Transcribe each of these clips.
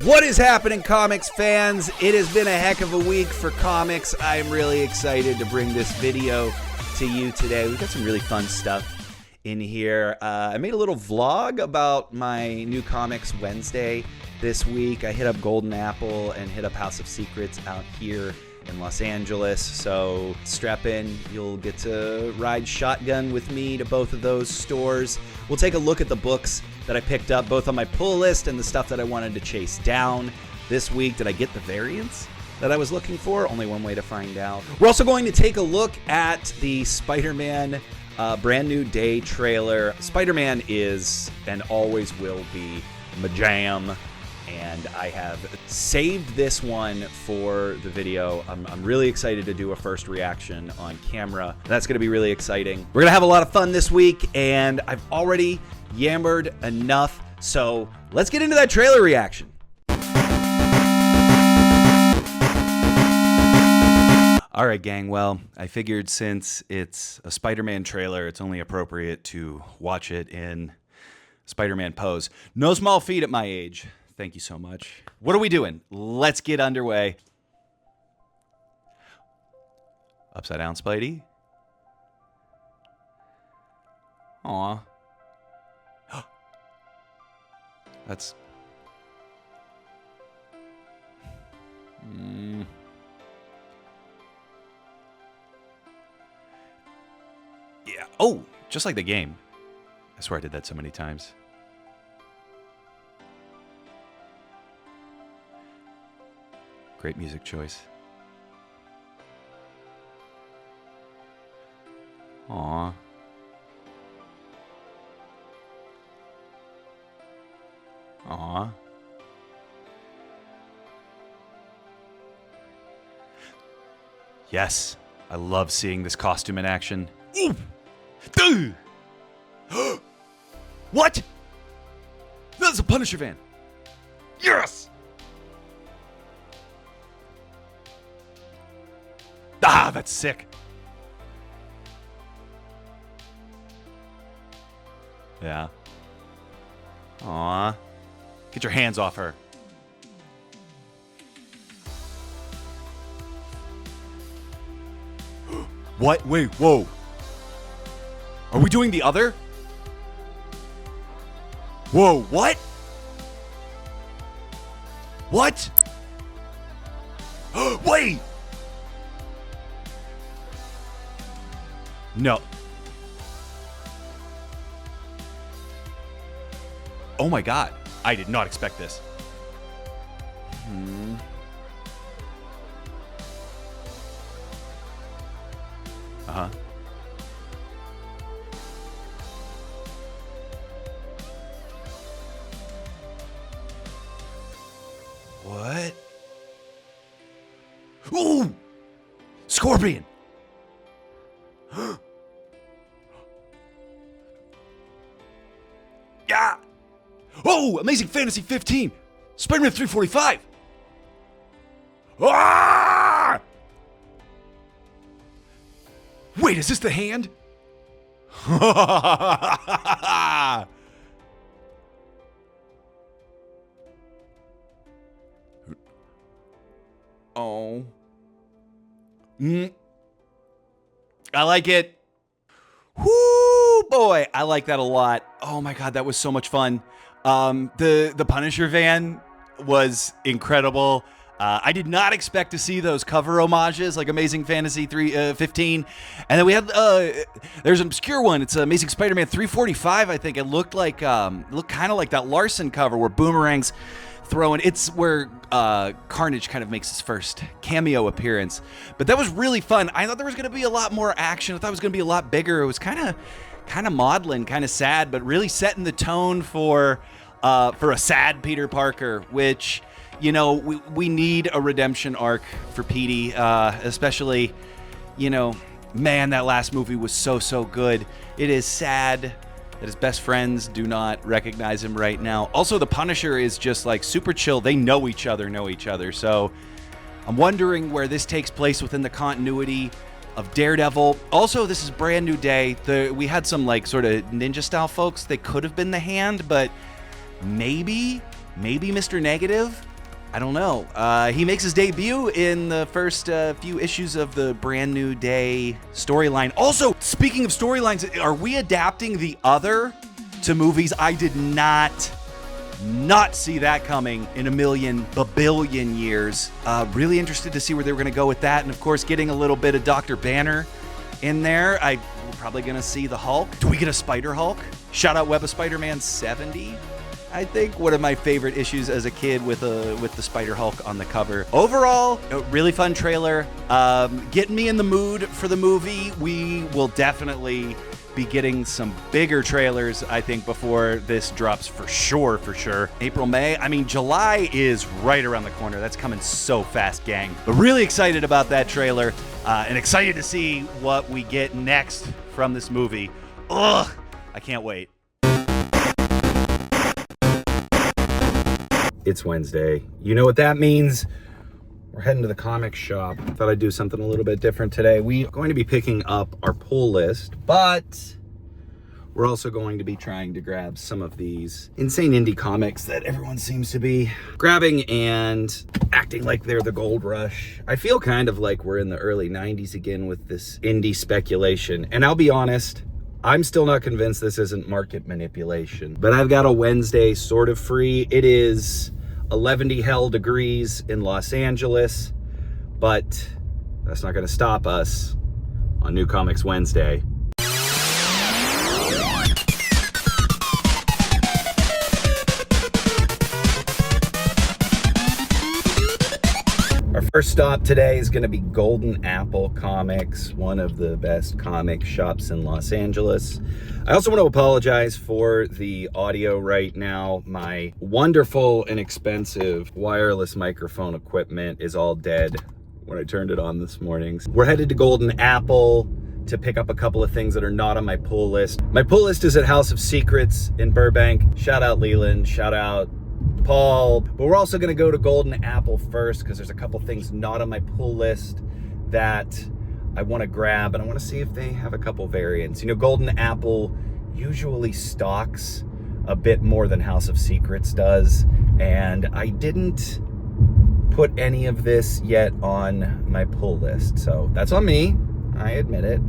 What is happening, comics fans? It has been a heck of a week for comics. I am really excited to bring this video to you today. We've got some really fun stuff in here. I made a little vlog about my new Comics Wednesday this week. I hit up Golden Apple and hit up House of Secrets out here in Los Angeles. So strap in. You'll get to ride shotgun with me to both of those stores. We'll take a look at the books that I picked up, both on my pull list and the stuff that I wanted to chase down this week. Did I get the variants that I was looking for? Only one way to find out. We're also going to take a look at the Spider-Man brand new day trailer. Spider-Man is and always will be my jam, and I have saved this one for the video. I'm really excited to do a first reaction on camera. That's going to be really exciting. We're going to have a lot of fun this week, and I've already yammered enough, so let's get into that trailer reaction. All right, gang. Well, I figured since it's a Spider-Man trailer, it's only appropriate to watch it in Spider-Man pose. No small feat at my age. Thank you so much. What are we doing? Let's get underway. Upside down Spidey. Aw. That's... Yeah. Oh, just like the game. I swear I did that so many times. Great music choice. Aw. Aw. Yes, I love seeing this costume in action. What? That's a Punisher van. Yes! Ah, that's sick. Yeah. Aw. Get your hands off her. What? Wait, whoa. Are we doing the other? Whoa, what? What? Wait! No. Oh my god. I did not expect this. Uh-huh. What? Ooh! Scorpion! Yeah! Oh! Amazing Fantasy 15! Spider-Man 345! Ah! Wait, is this the hand? Oh. I like it. Whoo, boy. I like that a lot. Oh my god, that was so much fun. The Punisher van was incredible. I did not expect to see those cover homages like Amazing Fantasy 15. And then we had there's an obscure one. It's Amazing Spider-Man 345, I think. It looked like looked kind of like that Larson cover where Boomerang's throwing. It's where Carnage kind of makes his first cameo appearance. But that was really fun. I thought there was going to be a lot more action. I thought it was going to be a lot bigger. It was kind of maudlin, kind of sad, but really setting the tone for a sad Peter Parker, which, you know, we need a redemption arc for Petey, especially, you know, man, that last movie was so good. It is sad that his best friends do not recognize him right now. Also, the Punisher is just like super chill. They know each other. So I'm wondering where this takes place within the continuity of Daredevil. Also, this is Brand New Day. We had some like sort of ninja style folks. They could have been the Hand, but maybe Mr. Negative I don't know. He makes his debut in the first few issues of the Brand New Day storyline. Also, speaking of storylines, are we adapting The Other to movies? I did not see that coming in a billion years. Really interested to see where they were going to go with that. And of course, getting a little bit of Dr. Banner in there. We're probably going to see the Hulk. Do we get a Spider Hulk? Shout out Web of Spider-Man 70. I think one of my favorite issues as a kid with the Spider Hulk on the cover. Overall, a really fun trailer. Getting me in the mood for the movie. We will definitely be getting some bigger trailers, I think, before this drops for sure. April, May. I mean, July is right around the corner. That's coming so fast, gang. But really excited about that trailer and excited to see what we get next from this movie. Ugh, I can't wait. It's Wednesday. You know what that means? We're heading to the comic shop. Thought I'd do something a little bit different today. We are going to be picking up our pull list, but we're also going to be trying to grab some of these insane indie comics that everyone seems to be grabbing and acting like they're the gold rush. I feel kind of like we're in the early 90s again with this indie speculation. And I'll be honest, I'm still not convinced this isn't market manipulation. But I've got a Wednesday sort of free. It is 11 hell degrees in Los Angeles, but that's not going to stop us on New Comics Wednesday. Our first stop today is going to be Golden Apple Comics, one of the best comic shops in Los Angeles. I also want to apologize for the audio right now. My wonderful and expensive wireless microphone equipment is all dead when I turned it on this morning. We're headed to Golden Apple to pick up a couple of things that are not on my pull list. My pull list is at House of Secrets in Burbank. Shout out Leland, shout out Paul. But we're also going to go to Golden Apple first because there's a couple things not on my pull list that I want to grab, and I want to see if they have a couple variants. You know, Golden Apple usually stocks a bit more than House of Secrets does, and I didn't put any of this yet on my pull list, so that's on me. I admit it.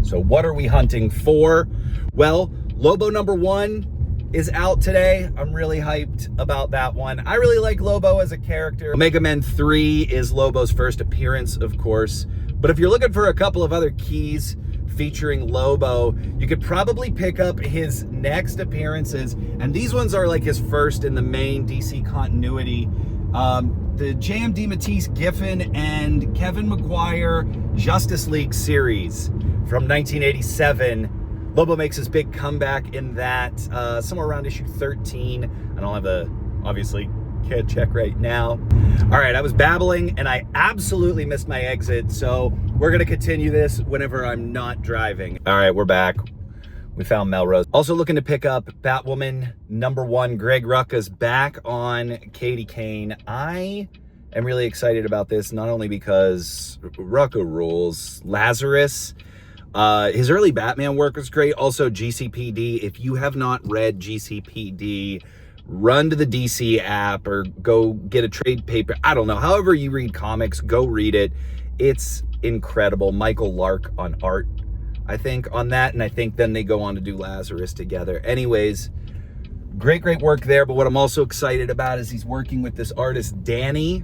So what are we hunting for? Well, Lobo #1 is out today. I'm really hyped about that one. I really like Lobo as a character. Omega Men 3 is Lobo's first appearance, of course. But if you're looking for a couple of other keys featuring Lobo, you could probably pick up his next appearances. And these ones are like his first in the main DC continuity. The J.M.D. Matisse Giffen and Kevin Maguire Justice League series from 1987. Lobo makes his big comeback in that somewhere around issue 13. I don't have the, obviously, can't check right now. All right, I was babbling and I absolutely missed my exit, so we're gonna continue this whenever I'm not driving. All right, we're back. We found Melrose. Also looking to pick up Batwoman #1. Greg Rucka's back on Katie Kane. I am really excited about this, not only because Rucka rules. Lazarus, his early Batman work was great. Also GCPD. If you have not read GCPD, run to the DC app or go get a trade paper. I don't know. However you read comics, go read it. It's incredible. Michael Lark on art, I think, on that. And I think then they go on to do Lazarus together. Anyways, great work there. But what I'm also excited about is he's working with this artist, Danny,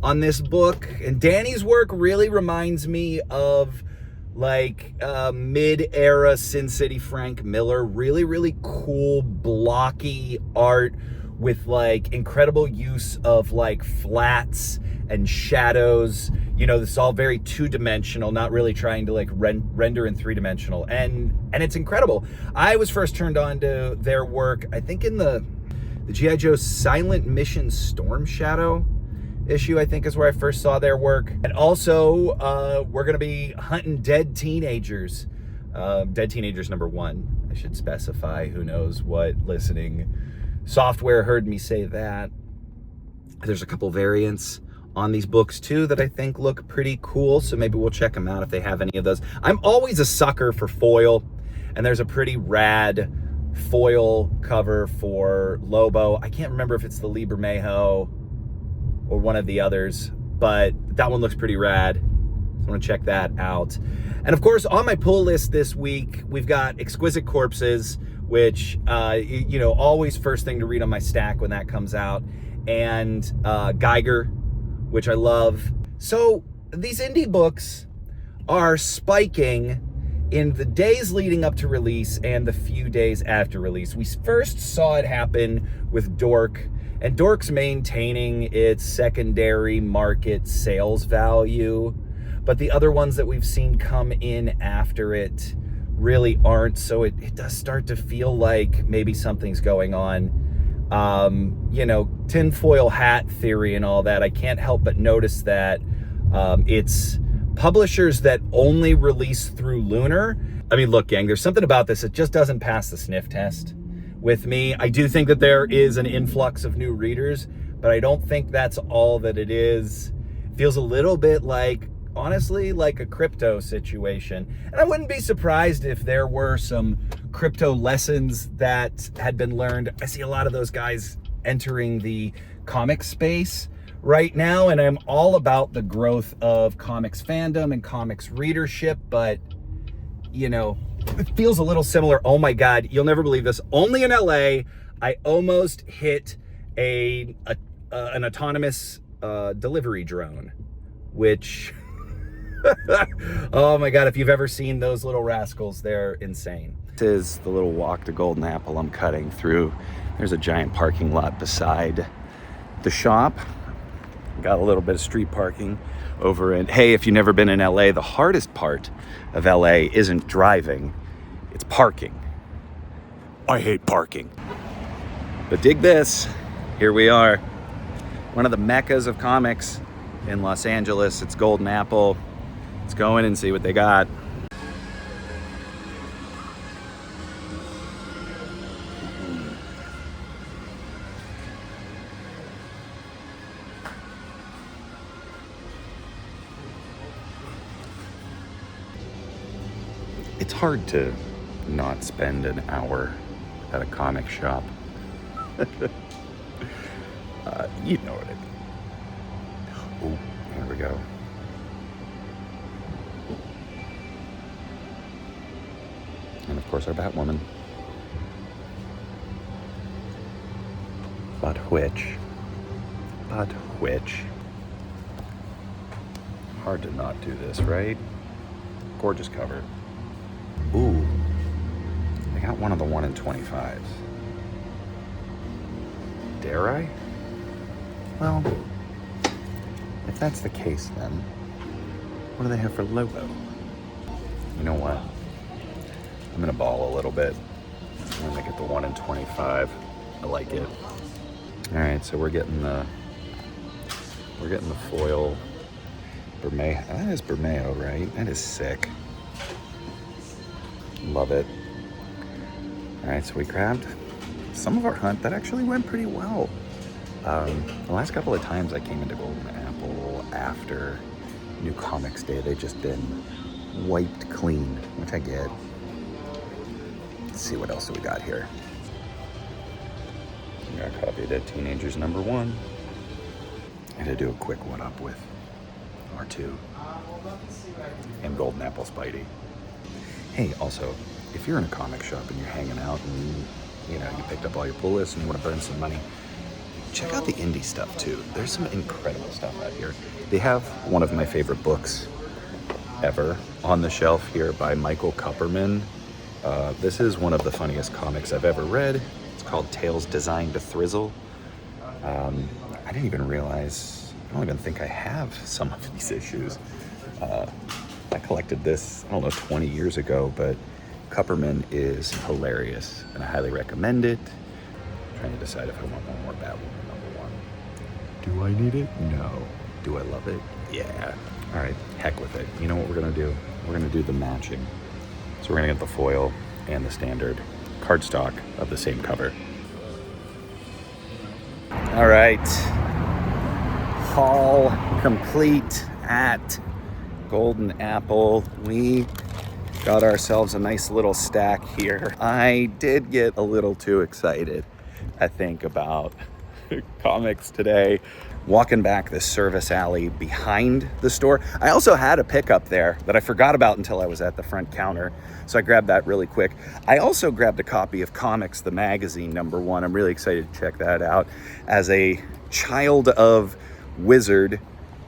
on this book. And Danny's work really reminds me of like mid-era Sin City Frank Miller. Really cool blocky art with like incredible use of like flats and shadows. You know, this is all very two-dimensional, not really trying to like render in three-dimensional, and it's incredible. I was first turned on to their work, I think in the G.I. Joe Silent Mission Storm Shadow issue, I think is where I first saw their work. And also we're gonna be hunting Dead Teenagers. Dead Teenagers #1, I should specify. Who knows what listening software heard me say that. There's a couple variants on these books too that I think look pretty cool, so maybe we'll check them out if they have any of those. I'm always a sucker for foil, and there's a pretty rad foil cover for Lobo. I can't remember if it's the Liber Mejo or one of the others, but that one looks pretty rad. So I'm gonna check that out. And of course, on my pull list this week, we've got Exquisite Corpses, which, you know, always first thing to read on my stack when that comes out, and Geiger, which I love. So these indie books are spiking in the days leading up to release and the few days after release. We first saw it happen with Dork, and Dork's maintaining its secondary market sales value, but the other ones that we've seen come in after it really aren't, so it does start to feel like maybe something's going on. You know, tinfoil hat theory and all that, I can't help but notice that it's publishers that only release through Lunar. I mean, look, gang, there's something about this that just doesn't pass the sniff test with me. I do think that there is an influx of new readers, but I don't think that's all that it is. It feels a little bit like, honestly, like a crypto situation. And I wouldn't be surprised if there were some crypto lessons that had been learned. I see a lot of those guys entering the comic space right now, and I'm all about the growth of comics fandom and comics readership, but, you know, it feels a little similar. Oh my God, you'll never believe this. Only in LA, I almost hit an autonomous delivery drone, which, oh my God, if you've ever seen those little rascals, they're insane. This is the little walk to Golden Apple I'm cutting through. There's a giant parking lot beside the shop. Got a little bit of street parking over in, hey, if you've never been in LA, the hardest part of LA isn't driving, it's parking. I hate parking. But dig this, here we are. One of the meccas of comics in Los Angeles. It's Golden Apple. Let's go in and see what they got. It's hard to not spend an hour at a comic shop. You know what I mean. Oh, here we go. And of course our Batwoman. But which? Hard to not do this, right? Gorgeous cover. Ooh, I got one of the 1 in 25s. Dare I? Well, if that's the case, then what do they have for Lobo? You know what? I'm gonna ball a little bit. I'm gonna get the 1 in 25. I like it. All right, so we're getting the foil Bermejo. That is Bermejo, right? That is sick. Love it. All right, so we grabbed some of our hunt. That actually went pretty well. The last couple of times I came into Golden Apple after New Comics Day, they've just been wiped clean, which I get. Let's see what else we got here. We got a copy of Dead Teenagers #1. I had to do a quick one-up with R2 and Golden Apple Spidey. Hey, also, if you're in a comic shop and you're hanging out and, you know, you picked up all your pull lists and you want to burn some money, check out the indie stuff too. There's some incredible stuff out here. They have one of my favorite books ever on the shelf here by Michael Kupperman. This is one of the funniest comics I've ever read. It's called Tales Designed to Thrizzle. I didn't even realize, I don't even think I have some of these issues. I collected this, I don't know, 20 years ago, but Kupperman is hilarious and I highly recommend it. I'm trying to decide if I want one more Batwoman #1. Do I need it? No. Do I love it? Yeah. All right, heck with it. You know what we're gonna do? We're gonna do the matching. So we're gonna get the foil and the standard cardstock of the same cover. All right, haul complete at Golden Apple. We got ourselves a nice little stack here. I did get a little too excited, I think, about comics today. walking back this service alley behind the store. I also had a pickup there that I forgot about until I was at the front counter, so I grabbed that really quick. I also grabbed a copy of Comics, the magazine, #1. I'm really excited to check that out. As a child of Wizard,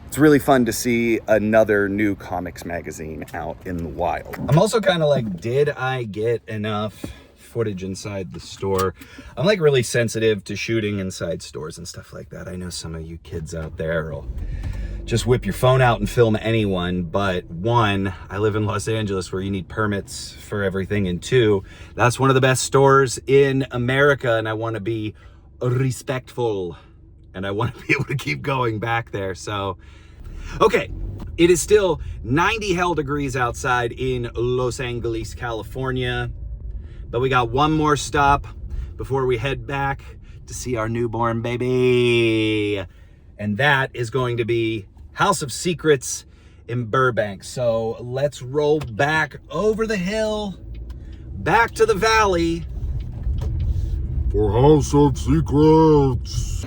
it's really fun to see another new comics magazine out in the wild. I'm also kind of like, did I get enough footage inside the store? I'm like really sensitive to shooting inside stores and stuff like that. I know some of you kids out there will just whip your phone out and film anyone, but one, I live in Los Angeles where you need permits for everything, and two, that's one of the best stores in America, and I want to be respectful and I want to be able to keep going back there. So okay, it is still 90 hell degrees outside in Los Angeles, California, but we got one more stop before we head back to see our newborn baby, and that is going to be House of Secrets in Burbank. So let's roll back over the hill, back to the valley for House of Secrets.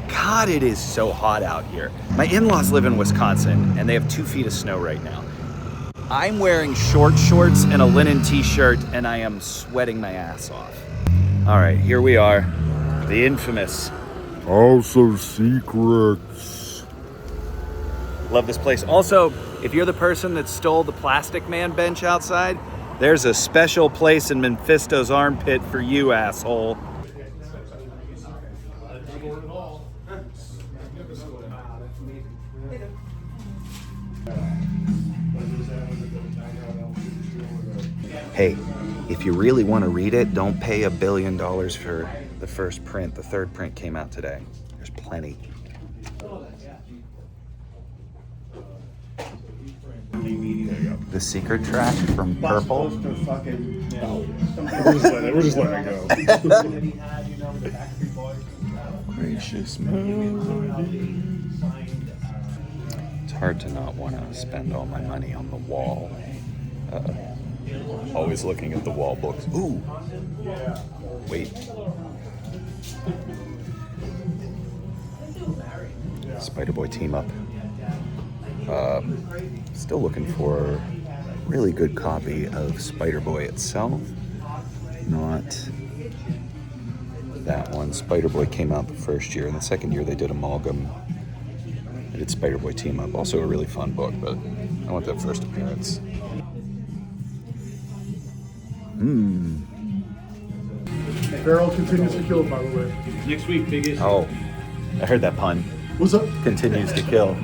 God, it is so hot out here. My in-laws live in Wisconsin and they have 2 feet of snow right now. I'm wearing short shorts and a linen t-shirt and I am sweating my ass off. All right, here we are. The infamous House of Secrets. Love this place. Also, if you're the person that stole the Plastic Man bench outside, there's a special place in Mephisto's armpit for you, asshole. Hey, if you really want to read it, don't pay $1 billion for the first print. The third print came out today. There's plenty. The secret track from Purple. We're just letting it go. Gracious melody. It's hard to not want to spend all my money on the wall. Always looking at the wall books. Ooh. Wait. Spider-Boy team up. Still looking for a really good copy of Spider-Boy itself. Not that one. Spider-Boy came out the first year, and the second year they did Amalgam. They did Spider-Boy team up. Also a really fun book, but I want that first appearance. Farrell continues to kill, by the way. Next week, big issue. Oh, I heard that pun. What's up? Continues to kill.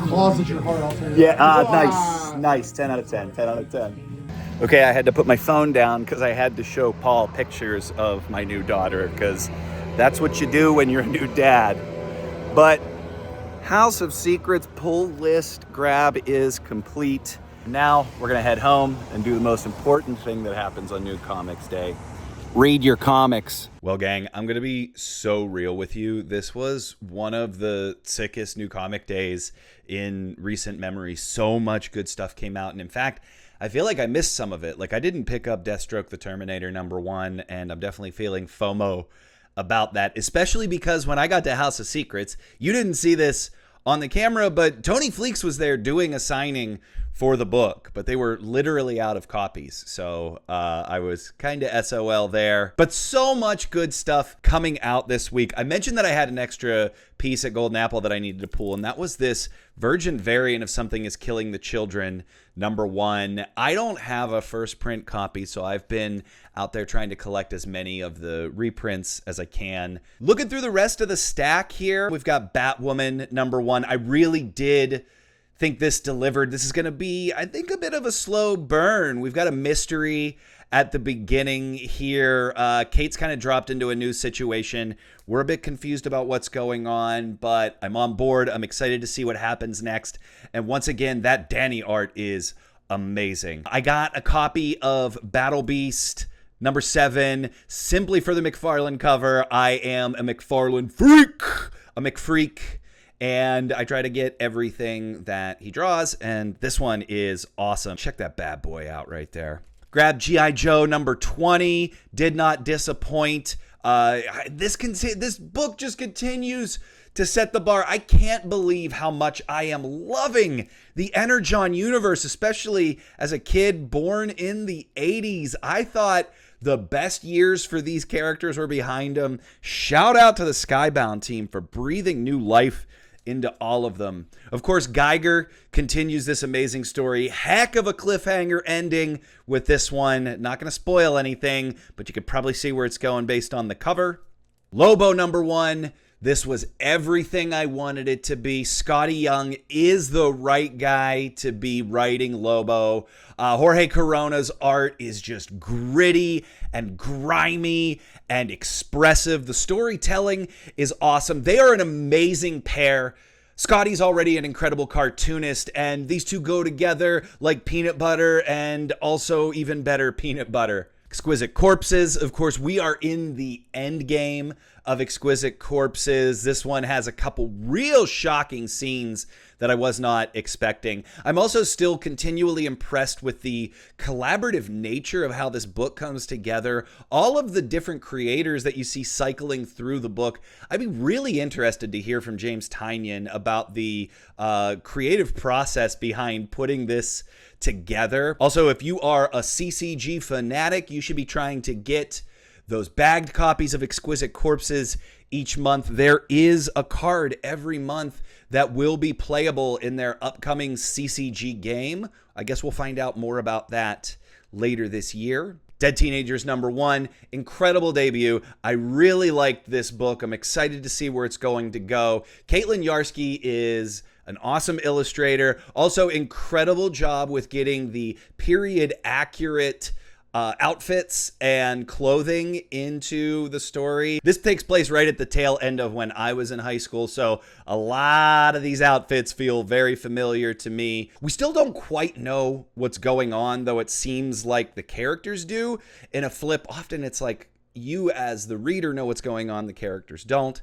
Claws at your heart, I'll tell you. Yeah, nice. 10 out of 10. 10 out of 10. Okay, I had to put my phone down because I had to show Paul pictures of my new daughter, because that's what you do when you're a new dad. But House of Secrets pull list grab is complete. Now we're gonna head home and do the most important thing that happens on New Comics Day. Read your comics. Well, gang, I'm gonna be so real with you. This was one of the sickest New Comic Days in recent memory. So much good stuff came out, and in fact, I feel like I missed some of it. Like, I didn't pick up Deathstroke the Terminator #1, and I'm definitely feeling FOMO about that, especially because when I got to House of Secrets, you didn't see this on the camera, but Tony Fleeks was there doing a signing for the book, but they were literally out of copies. So I was kind of SOL there, but so much good stuff coming out this week. I mentioned that I had an extra piece at Golden Apple that I needed to pull, and that was this Virgin variant of Something is Killing the Children #1. I don't have a first print copy, so I've been out there trying to collect as many of the reprints as I can. Looking through the rest of the stack here, we've got Batwoman #1. I really did think this delivered. This is going to be, I think, a bit of a slow burn. We've got a mystery at the beginning here. Kate's kind of dropped into a new situation. We're a bit confused about what's going on, but I'm on board. I'm excited to see what happens next. And once again, that Danny art is amazing. I got a copy of Battle Beast #7 simply for the McFarlane cover. I am a McFarlane freak, a McFreak. And I try to get everything that he draws, and this one is awesome. Check that bad boy out right there. Grab G.I. Joe #20, did not disappoint. This book just continues to set the bar. I can't believe how much I am loving the Energon universe, especially as a kid born in the 80s. I thought the best years for these characters were behind them. Shout out to the Skybound team for breathing new life into all of them. Of course, Geiger continues this amazing story. Heck of a cliffhanger ending with this one. Not going to spoil anything, but you could probably see where it's going based on the cover. Lobo #1. This was everything I wanted it to be. Scotty Young is the right guy to be writing Lobo. Jorge Corona's art is just gritty and grimy and expressive. The storytelling is awesome. They are an amazing pair. Scotty's already an incredible cartoonist, and these two go together like peanut butter and also even better peanut butter. Exquisite Corpses. Of course, we are in the end game of Exquisite Corpses. This one has a couple real shocking scenes that I was not expecting. I'm also still continually impressed with the collaborative nature of how this book comes together. All of the different creators that you see cycling through the book. I'd be really interested to hear from James Tynion about the creative process behind putting this together. Also, if you are a CCG fanatic, you should be trying to get those bagged copies of Exquisite Corpses each month. There is a card every month that will be playable in their upcoming CCG game. I guess we'll find out more about that later this year. Dead Teenagers #1, incredible debut. I really liked this book. I'm excited to see where it's going to go. Caitlin Yarsky is an awesome illustrator. Also, incredible job with getting the period accurate outfits and clothing into the story. This takes place right at the tail end of when I was in high school, so a lot of these outfits feel very familiar to me. We still don't quite know what's going on, though it seems like the characters do. In a flip, often it's like you as the reader know what's going on, the characters don't.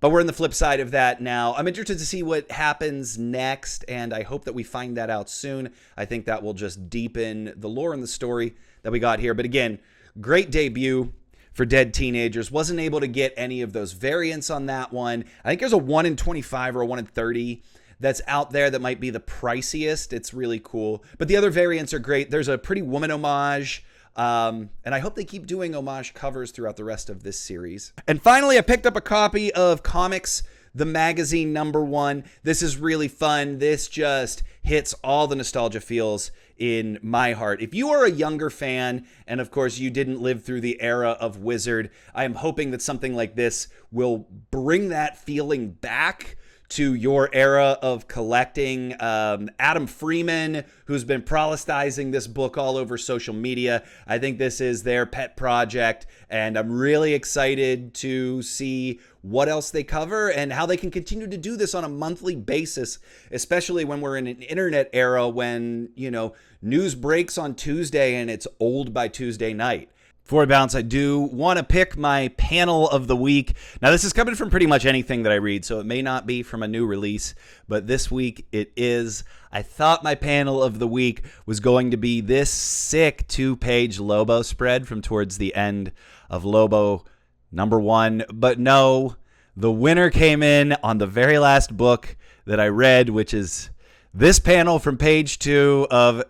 But we're in the flip side of that now. I'm interested to see what happens next, and I hope that we find that out soon. I think that will just deepen the lore and the story that we got here. But again, great debut for Dead Teenagers. Wasn't able to get any of those variants on that one. I think there's a 1 in 25 or a 1 in 30 that's out there that might be the priciest. It's really cool. But the other variants are great. There's a Pretty Woman homage. And I hope they keep doing homage covers throughout the rest of this series. And finally, I picked up a copy of Comics, the magazine #1. This is really fun. This just hits all the nostalgia feels in my heart. If you are a younger fan, and of course you didn't live through the era of Wizard, I am hoping that something like this will bring that feeling back to your era of collecting. Adam Freeman, who's been proselytizing this book all over social media. I think this is their pet project, and I'm really excited to see what else they cover and how they can continue to do this on a monthly basis, especially when we're in an internet era when, you know, news breaks on Tuesday and it's old by Tuesday night. Before I bounce, I do want to pick my panel of the week. Now, this is coming from pretty much anything that I read, so it may not be from a new release, but this week it is. I thought my panel of the week was going to be this sick 2-page Lobo spread from towards the end of Lobo #1, but no, the winner came in on the very last book that I read, which is this panel from page 2 of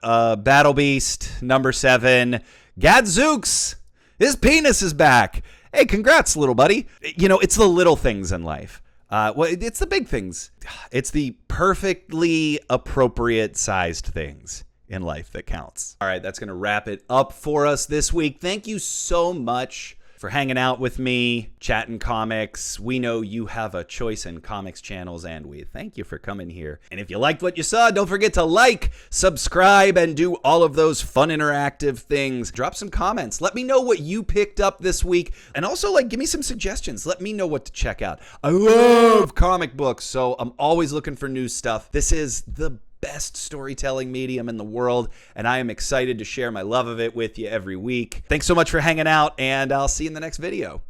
Battle Beast #7, Gadzooks. His penis is back. Hey, congrats, little buddy. You know, it's the little things in life. Well, it's the big things. It's the perfectly appropriate sized things in life that counts. All right, that's going to wrap it up for us this week. Thank you so much for hanging out with me, chatting comics. We know you have a choice in comics channels, and we thank you for coming here. And if you liked what you saw, don't forget to like, subscribe, and do all of those fun interactive things. Drop some comments. Let me know what you picked up this week. And also, like, give me some suggestions. Let me know what to check out. I love comic books, so I'm always looking for new stuff. This is the best storytelling medium in the world, and I am excited to share my love of it with you every week. Thanks so much for hanging out, and I'll see you in the next video.